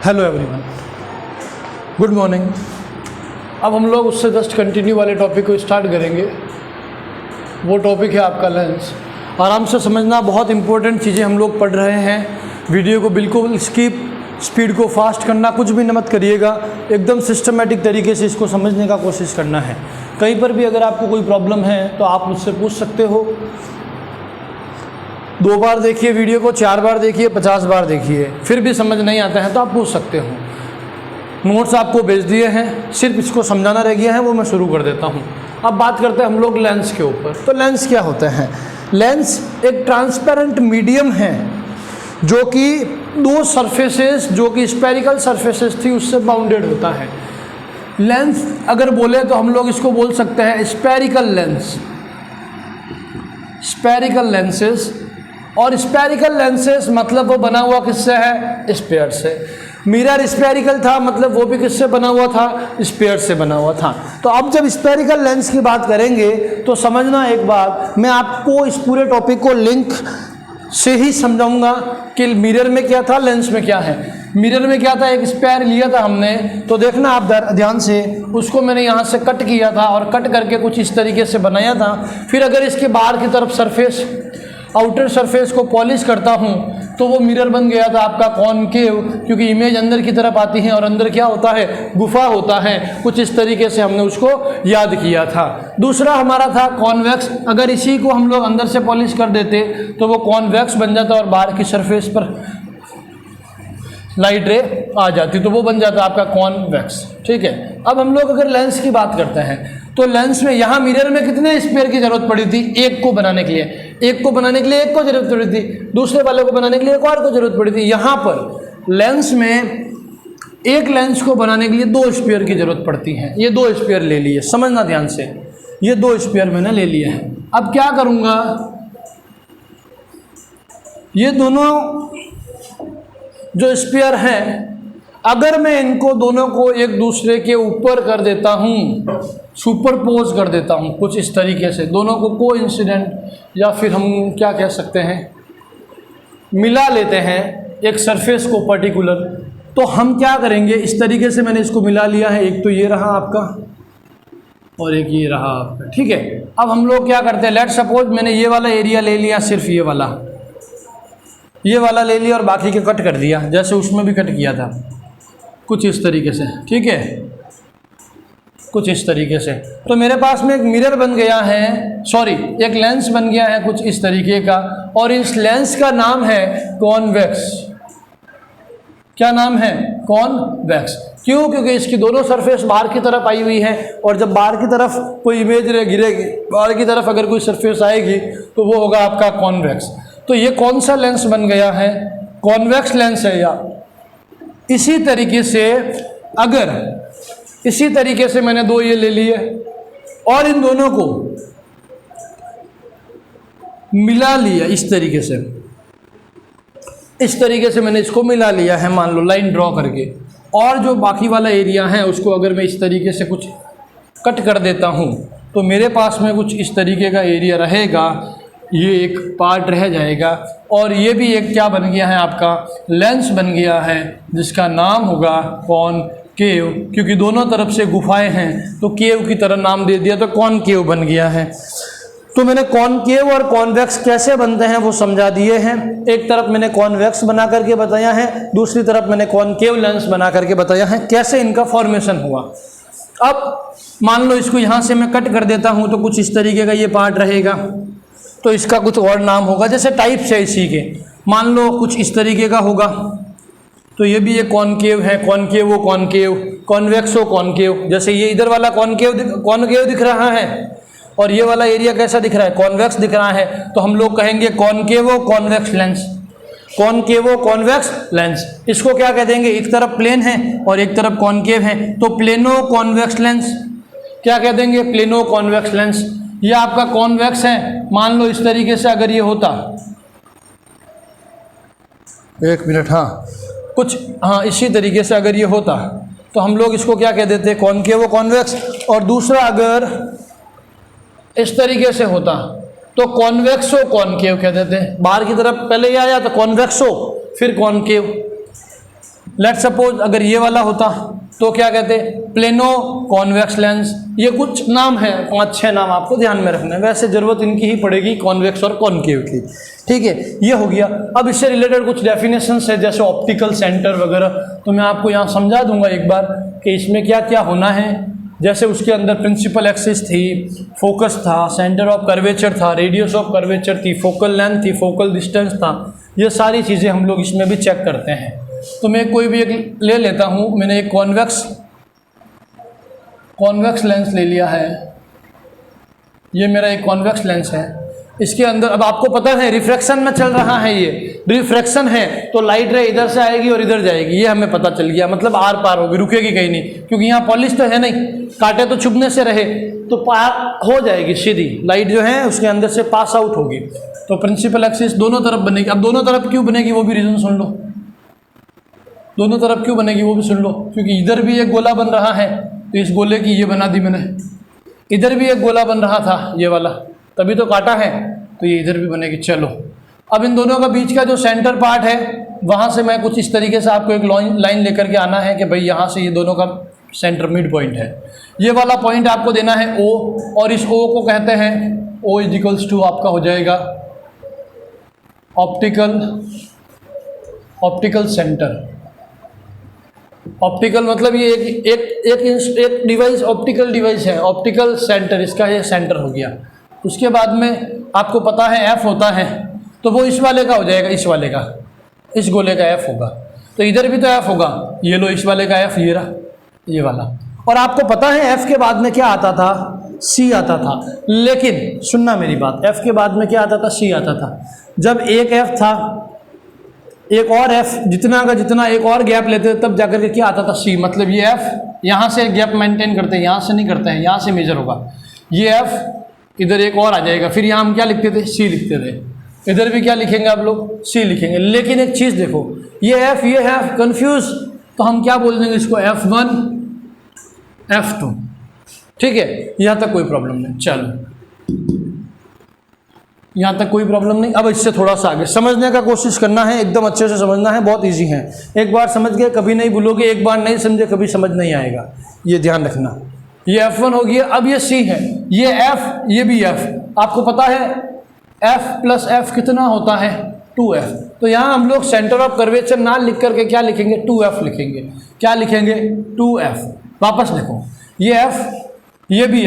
Hello everyone, good morning. अब हम लोग उससे जस्ट कंटिन्यू वाले टॉपिक को स्टार्ट करेंगे। वो टॉपिक है आपका लेंस। आराम से समझना, बहुत इंपॉर्टेंट चीज़ें हम लोग पढ़ रहे हैं। वीडियो को बिल्कुल स्किप, स्पीड को फास्ट करना कुछ भी मत करिएगा। एकदम सिस्टमेटिक तरीके से इसको समझने का कोशिश करना है। कहीं पर भी अगर आपको कोई प्रॉब्लम है तो आप मुझसे पूछ सकते हो। 2 बार देखिए वीडियो को, 4 बार देखिए, 50 बार देखिए, फिर भी समझ नहीं आता है तो आप पूछ सकते हो। नोट्स आपको भेज दिए हैं, सिर्फ इसको समझाना रह गया है, वो मैं शुरू कर देता हूँ। अब बात करते हैं हम लोग लेंस के ऊपर। तो लेंस क्या होता है? लेंस एक ट्रांसपेरेंट मीडियम है जो कि 2 सरफेसेस, जो कि स्पेरिकल सरफेसेस थी, उससे बाउंडेड होता है। लेंस अगर बोले तो हम लोग इसको बोल सकते हैं स्पेरिकल लेंस, स्पेरिकल लेंसेस। और स्पेरिकल लेंसेस मतलब वो बना हुआ किससे है? स्फीयर से। मिरर स्पेरिकल था, मतलब वो भी किससे बना हुआ था? स्फीयर से बना हुआ था। तो अब जब स्पेरिकल लेंस की बात करेंगे तो समझना एक बात, मैं आपको इस पूरे टॉपिक को लिंक से ही समझाऊंगा कि मिरर में क्या था, लेंस में क्या है। मिरर में क्या था? एक स्पेयर लिया था हमने, तो देखना आप ध्यान से, उसको मैंने यहाँ से कट किया था और कट करके कुछ इस तरीके से बनाया था। फिर अगर इसके बाहर की तरफ सरफेस, आउटर सरफेस को पॉलिश करता हूँ तो वो मिरर बन गया था आपका कॉनकेव, क्योंकि इमेज अंदर की तरफ आती है और अंदर क्या होता है? गुफा होता है। कुछ इस तरीके से हमने उसको याद किया था। दूसरा हमारा था कॉन्वेक्स। अगर इसी को हम लोग अंदर से पॉलिश कर देते तो वो कॉन्वेक्स बन जाता और बाहर की सरफेस पर लाइट रे आ जाती, तो वो बन जाता आपका कॉन्वेक्स। ठीक है। अब हम लोग अगर लेंस की बात करते हैं तो लेंस में यहाँ मिरर में कितने स्पेयर की जरूरत पड़ी थी? एक को बनाने के लिए, एक को बनाने के लिए एक को जरूरत पड़ी थी, दूसरे वाले को बनाने के लिए एक और को जरूरत पड़ी थी। यहाँ पर लेंस में एक लेंस को बनाने के लिए 2 स्पेयर की जरूरत पड़ती है। ये 2 स्पेयर ले लिए, समझना ध्यान से, ये 2 स्पेयर मैंने ले लिए हैं। अब क्या करूँगा, ये दोनों जो स्पेयर हैं, अगर मैं इनको दोनों को एक दूसरे के ऊपर कर देता हूँ, सुपरपोज कर देता हूँ कुछ इस तरीके से, दोनों को कोइंसिडेंट, या फिर हम क्या कह सकते हैं, मिला लेते हैं एक सरफेस को पर्टिकुलर, तो हम क्या करेंगे, इस तरीके से मैंने इसको मिला लिया है। एक तो ये रहा आपका और एक ये रहा आपका। ठीक है। अब हम लोग क्या करते हैं, लेट सपोज मैंने ये वाला एरिया ले लिया, सिर्फ ये वाला ले लिया और बाकी के कट कर दिया, जैसे उसमें भी कट किया था कुछ इस तरीके से। ठीक है, कुछ इस तरीके से। तो मेरे पास में एक मिरर बन गया है, सॉरी एक लेंस बन गया है कुछ इस तरीके का, और इस लेंस का नाम है कॉन्वेक्स। क्या नाम है? कॉन्वेक्स। क्यों? क्योंकि इसकी दोनों सरफेस बाहर की तरफ आई हुई है, और जब बाहर की तरफ कोई इमेज गिरेगी, बाहर की तरफ अगर कोई सरफेस आएगी तो वो होगा आपका कॉन्वेक्स। तो ये कौन सा लेंस बन गया है? कॉन्वेक्स लेंस है। या इसी तरीके से, अगर इसी तरीके से मैंने 2 ये ले लिए और इन दोनों को मिला लिया इस तरीके से, इस तरीके से मैंने इसको मिला लिया है, मान लो लाइन ड्रॉ करके, और जो बाकी वाला एरिया है उसको अगर मैं इस तरीके से कुछ कट कर देता हूँ तो मेरे पास में कुछ इस तरीके का एरिया रहेगा। ये एक पार्ट रह जाएगा, और ये भी एक क्या बन गया है आपका? लेंस बन गया है, जिसका नाम होगा कॉनकेव। क्योंकि दोनों तरफ से गुफाएं हैं तो केव की तरह नाम दे दिया, तो कॉनकेव बन गया है। तो मैंने कॉनकेव और कॉन्वेक्स कैसे बनते हैं वो समझा दिए हैं। एक तरफ मैंने कॉन्वेक्स बना करके बताया है, दूसरी तरफ मैंने कॉनकेव लेंस बना करके बताया है कैसे इनका फॉर्मेशन हुआ। अब मान लो इसको यहाँ से मैं कट कर देता हूँ तो कुछ इस तरीके का ये पार्ट रहेगा, तो इसका कुछ और नाम होगा, जैसे टाइप्स है इसी के, मान लो कुछ इस तरीके का होगा। तो ये भी एक कॉनकेव है, कॉनकेवो कॉनकेव, कॉन्वेक्सो कॉनकेव। जैसे ये इधर वाला कॉनकेव दिख रहा है और ये वाला एरिया कैसा दिख रहा है? कॉन्वेक्स दिख रहा है, तो हम लोग कहेंगे कॉनकेवो कॉन्वेक्स लेंस, कॉनकेवो कॉन्वेक्स लेंस। इसको क्या कह देंगे? एक तरफ प्लेन है और एक तरफ कॉनकेव है, तो प्लेनो कॉन्वेक्स लेंस। क्या कह देंगे? Plano convex lens. ये आपका कॉन्वेक्स है, मान लो इस तरीके से अगर ये होता, एक मिनट, हाँ कुछ, हाँ इसी तरीके से अगर ये होता तो हम लोग इसको क्या कह देते? कॉनकेवो कॉन्वेक्स। और दूसरा अगर इस तरीके से होता तो कॉन्वेक्सो कॉनकेव कह देते हैं। बाहर की तरफ पहले ये आया तो कॉन्वेक्सो, फिर कॉनकेव। लेट्स सपोज अगर ये वाला होता तो क्या कहते, प्लेनो कॉन्वेक्स लेंस। ये कुछ नाम है, 5-6 नाम आपको ध्यान में रखना है, वैसे ज़रूरत इनकी ही पड़ेगी कॉन्वेक्स और कॉनकेव की, ठीक है। ये हो गया। अब इससे रिलेटेड कुछ डेफिनेशंस है जैसे ऑप्टिकल सेंटर वगैरह, तो मैं आपको यहाँ समझा दूंगा एक बार कि इसमें क्या क्या होना है। जैसे उसके अंदर प्रिंसिपल एक्सिस थी, फोकस था, सेंटर ऑफ कर्वेचर था, रेडियस ऑफ कर्वेचर थी, फोकल लेंथ थी, फोकल डिस्टेंस था, ये सारी चीज़ें हम लोग इसमें भी चेक करते हैं। तो मैं कोई भी एक ले लेता हूँ, मैंने एक कॉन्वेक्स लेंस ले लिया है, ये मेरा एक कॉन्वेक्स लेंस है। इसके अंदर अब आपको पता है रिफ्रैक्शन में चल रहा है, ये रिफ्रैक्शन है तो लाइट रे इधर से आएगी और इधर जाएगी, ये हमें पता चल गया, मतलब आर पार होगी, रुकेगी कहीं नहीं, क्योंकि यहाँ पॉलिश तो है नहीं, कांटे तो चुभने से रहे तो पार हो जाएगी सीधी, लाइट जो है उसके अंदर से पास आउट होगी। तो प्रिंसिपल एक्सिस दोनों तरफ बनेगी। अब दोनों तरफ क्यों बनेगी वो भी रीज़न सुन लो, दोनों तरफ क्यों बनेगी वो भी सुन लो, क्योंकि इधर भी एक गोला बन रहा है तो इस गोले की ये बना दी मैंने, इधर भी एक गोला बन रहा था ये वाला, तभी तो काटा है, तो ये इधर भी बनेगी। चलो अब इन दोनों का बीच का जो सेंटर पार्ट है वहाँ से मैं कुछ इस तरीके से आपको एक लाइन लेकर के आना है कि भाई यहाँ से ये दोनों का सेंटर मिड पॉइंट है, ये वाला पॉइंट आपको देना है O, और इस O को कहते हैं O इज टू आपका हो जाएगा ऑप्टिकल सेंटर। ऑप्टिकल मतलब ये एक डिवाइस, ऑप्टिकल डिवाइस है, ऑप्टिकल सेंटर, इसका ये सेंटर हो गया। उसके बाद में आपको पता है F होता है, तो वो इस वाले का हो जाएगा, इस वाले का, इस गोले का F होगा, तो इधर भी तो F होगा, ये लो इस वाले का F, ये रहा ये वाला। और आपको पता है F के बाद में क्या आता था, C आता था, लेकिन सुनना मेरी बात, F के बाद में क्या आता था, C आता था। जब एक F था, एक और F, जितना का जितना एक और गैप लेते थे तब जाकर के क्या आता था, C, मतलब ये F यहाँ से गैप मेंटेन करते हैं, यहाँ से नहीं करते हैं, यहाँ से मेजर होगा, ये F इधर एक और आ जाएगा, फिर यहाँ हम क्या लिखते थे, C लिखते थे, इधर भी क्या लिखेंगे आप लोग, C लिखेंगे। लेकिन एक चीज़ देखो, ये F ये है कंफ्यूज, तो हम क्या बोल देंगे इसको, F1 F2, ठीक है, यहाँ तक कोई प्रॉब्लम नहीं। चलो यहाँ तक कोई प्रॉब्लम नहीं। अब इससे थोड़ा सा आगे समझने का कोशिश करना है, एकदम अच्छे से समझना है, बहुत इजी है, एक बार समझ गए कभी नहीं भूलोगे, एक बार नहीं समझे कभी समझ नहीं आएगा, ये ध्यान रखना। ये F1 हो गया, अब ये C है, ये F ये भी F, आपको पता है F प्लस F कितना होता है, 2F, तो यहाँ हम लोग सेंटर ऑफ कर्वेचर ना लिख करके क्या लिखेंगे, 2F लिखेंगे। क्या लिखेंगे, 2F। वापस देखो, ये F ये भी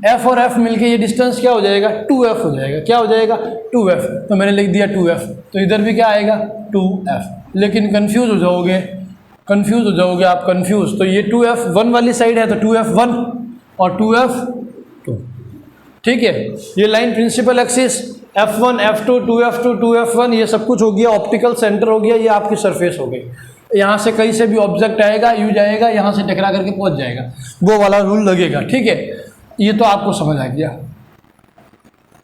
F और F मिलके ये डिस्टेंस क्या हो जाएगा, 2F हो जाएगा। क्या हो जाएगा, 2F, तो मैंने लिख दिया 2F, तो इधर भी क्या आएगा, 2F। लेकिन कंफ्यूज हो जाओगे आप, कंफ्यूज, तो ये 2F1 वाली साइड है तो 2F1 और 2F2, ठीक है। ये line principal axis F1 F2 2F2 2F1 ये सब कुछ हो गया, ऑप्टिकल सेंटर हो गया, ये आपकी सरफेस हो गई। यहाँ से कहीं से भी ऑब्जेक्ट आएगा, यू जाएगा, यहाँ से टकरा करके पहुँच जाएगा, वो वाला रूल लगेगा, ठीक है। ये तो आपको समझ आ गया,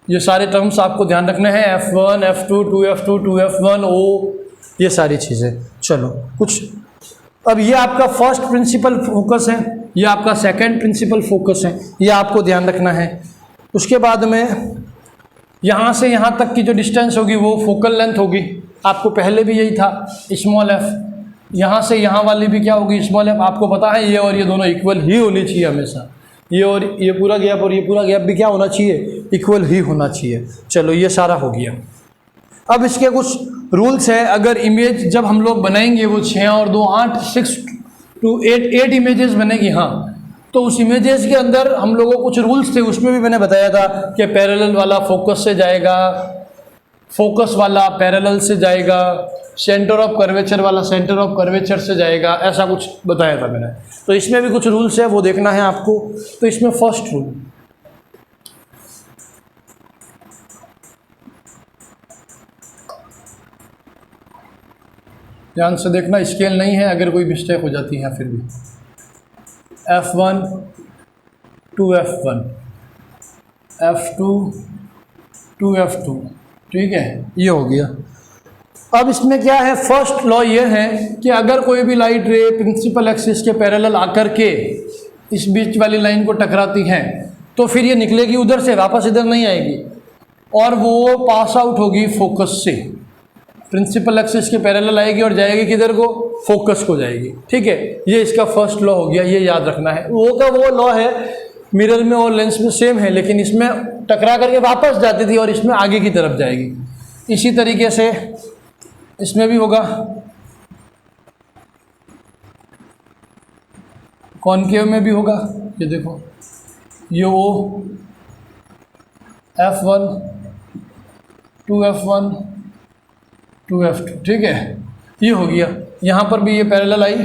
ये सारे टर्म्स आपको ध्यान रखने हैं, F1 F2 2F2 2F1 O, ये सारी चीज़ें। चलो कुछ, अब ये आपका फर्स्ट प्रिंसिपल फोकस है, ये आपका सेकंड प्रिंसिपल फोकस है, ये आपको ध्यान रखना है। उसके बाद में यहाँ से यहाँ तक की जो डिस्टेंस होगी वो फोकल लेंथ होगी, आपको पहले भी यही था, स्मॉल f। यहाँ से यहाँ वाली भी क्या होगी, स्मॉल f। आपको पता है ये और ये दोनों इक्वल ही होनी चाहिए हमेशा, ये और ये पूरा गैप और ये पूरा गैप भी क्या होना चाहिए, इक्वल ही होना चाहिए। चलो ये सारा हो गया। अब इसके कुछ रूल्स है, अगर इमेज जब हम लोग बनाएंगे वो 6 और 2 8 6 to 8 इमेजेस बनेगी, हाँ, तो उस इमेजेस के अंदर हम लोगों को कुछ रूल्स थे, उसमें भी मैंने बताया था कि पैरेलल वाला फोकस से जाएगा, फोकस वाला पैरेलल से जाएगा, सेंटर ऑफ कर्वेचर वाला सेंटर ऑफ कर्वेचर से जाएगा, ऐसा कुछ बताया था मैंने। तो इसमें भी कुछ रूल्स है, वो देखना है आपको। तो इसमें फर्स्ट रूल, ध्यान से देखना, स्केल नहीं है, अगर कोई मिस्टेक हो जाती है फिर भी, F1 2F1 F2 2F2, ठीक है, ये हो गया। अब इसमें क्या है, फर्स्ट लॉ ये है कि अगर कोई भी लाइट रे प्रिंसिपल एक्सिस के पैरेलल आकर के इस बीच वाली लाइन को टकराती है तो फिर ये निकलेगी उधर से, वापस इधर नहीं आएगी, और वो पास आउट होगी फोकस से। प्रिंसिपल एक्सिस के पैरेलल आएगी और जाएगी किधर को, फोकस को जाएगी। ठीक है, ये इसका फर्स्ट लॉ हो गया, ये याद रखना है। वो का वो लॉ है, मिरर में और लेंस में सेम है, लेकिन इसमें टकरा करके वापस जाती थी और इसमें आगे की तरफ जाएगी। इसी तरीके से इसमें भी होगा, कॉनकेव में भी होगा। ये देखो, ये वो F1 2F1 2F2, ठीक है, ये हो गया। यहाँ पर भी ये पैरेलल आई,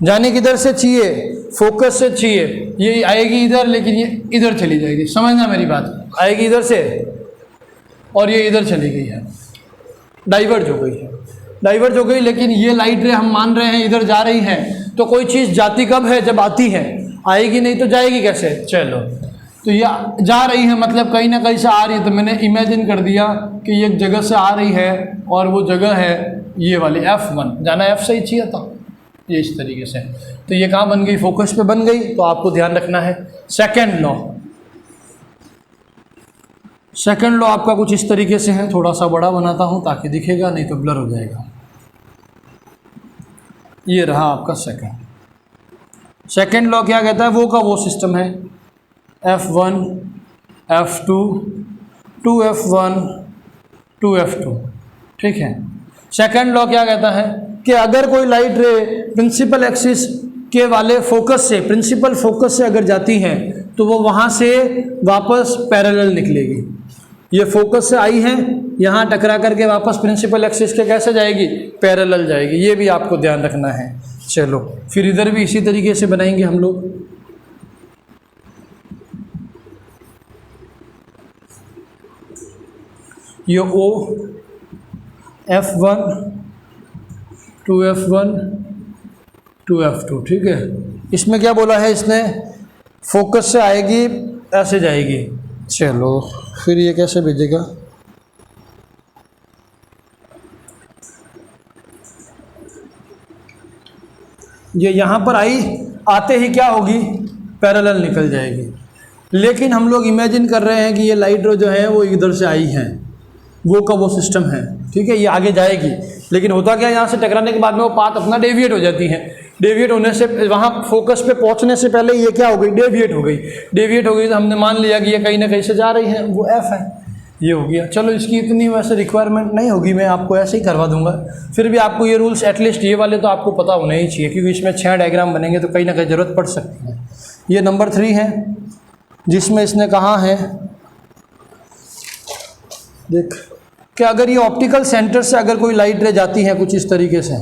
जाने किधर से चाहिए, फोकस से चाहिए, ये आएगी इधर, लेकिन ये इधर चली जाएगी। समझना मेरी बात, आएगी इधर से और ये इधर चली गई है, डाइवर्ज हो गई है, डाइवर्ज हो गई। लेकिन ये लाइट रे हम मान रहे हैं इधर जा रही है, तो कोई चीज़ जाती कब है, जब आती है, आएगी नहीं तो जाएगी कैसे। चलो, तो ये जा रही है मतलब कहीं ना कहीं से आ रही है, तो मैंने इमेजिन कर दिया कि ये एक जगह से आ रही है और वो जगह है ये वाली F1, जाना F से ही चाहिए था, ये इस तरीके से। तो ये कहाँ बन गई, फोकस पे बन गई। तो आपको ध्यान रखना है सेकंड लॉ। सेकंड लॉ आपका कुछ इस तरीके से है, थोड़ा सा बड़ा बनाता हूँ ताकि दिखेगा, नहीं तो ब्लर हो जाएगा। ये रहा आपका सेकंड लॉ। क्या कहता है, वो का वो सिस्टम है, F1 F2 2F1 2F2, ठीक है। सेकंड लॉ क्या कहता है कि अगर कोई लाइट रे प्रिंसिपल एक्सिस के वाले फोकस से, प्रिंसिपल फोकस से अगर जाती है तो वो वहाँ से वापस पैरेलल निकलेगी। ये फोकस से आई है, यहाँ टकरा करके वापस प्रिंसिपल एक्सिस के कैसे जाएगी, पैरेलल जाएगी। ये भी आपको ध्यान रखना है। चलो, फिर इधर भी इसी तरीके से बनाएंगे हम लोग। ये O F1 2F1 2F2, ठीक है। इसमें क्या बोला है इसने, फोकस से आएगी ऐसे जाएगी। चलो, फिर ये कैसे भेजेगा, ये यहाँ पर आई, आते ही क्या होगी, पैरेलल निकल जाएगी। लेकिन हम लोग इमेजिन कर रहे हैं कि ये लाइट जो है वो इधर से आई है, वो का वो सिस्टम है, ठीक है। ये आगे जाएगी, लेकिन होता क्या, यहाँ से टकराने के बाद में वो पाथ अपना डेविएट हो जाती है। डेविएट होने से, वहाँ फोकस पे पहुँचने से पहले ये क्या हो गई, डेविएट हो गई। डेविएट हो गई तो हमने मान लिया कि ये कहीं ना कहीं से जा रही है, वो F है, ये हो गया। चलो, इसकी इतनी वैसे रिक्वायरमेंट नहीं होगी, मैं आपको ऐसे ही करवा दूंगा। फिर भी आपको ये रूल्स एटलीस्ट ये वाले तो आपको पता होने ही चाहिए, क्योंकि इसमें 6 डायग्राम बनेंगे तो कहीं ना कहीं ज़रूरत पड़ सकती है। ये नंबर 3 है, जिसमें इसने कहा है, देख कि अगर ये ऑप्टिकल सेंटर से अगर कोई लाइट रे जाती है कुछ इस तरीके से,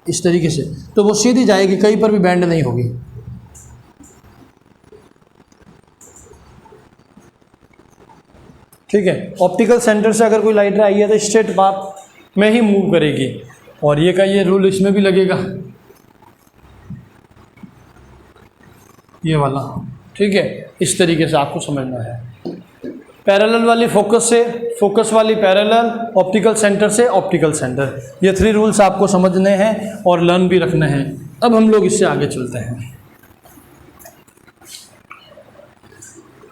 इस तरीके से, तो वो सीधी जाएगी, कहीं पर भी बैंड नहीं होगी। ठीक है, ऑप्टिकल सेंटर से अगर कोई लाइट रे आई है तो स्ट्रेट पाथ में ही मूव करेगी। और ये का ये रूल इसमें भी लगेगा, ये वाला, ठीक है। इस तरीके से आपको समझना है। पैरेलल वाली फोकस से, फोकस वाली पैरेलल, ऑप्टिकल सेंटर से ऑप्टिकल सेंटर, ये 3 रूल्स आपको समझने हैं और लर्न भी रखने हैं। अब हम लोग इससे आगे चलते हैं,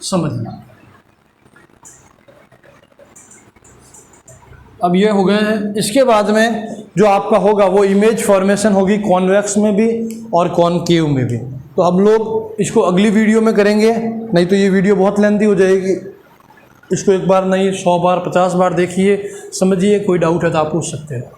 समझना। अब ये हो गए हैं। इसके बाद में जो आपका होगा वो इमेज फॉर्मेशन होगी कॉन्वेक्स में भी और कॉनकेव में भी। तो हम लोग इसको अगली वीडियो में करेंगे, नहीं तो ये वीडियो बहुत लेंथी हो जाएगी। इसको एक बार नहीं 100 बार 50 बार देखिए, समझिए। कोई डाउट है तो आप पूछ सकते हैं।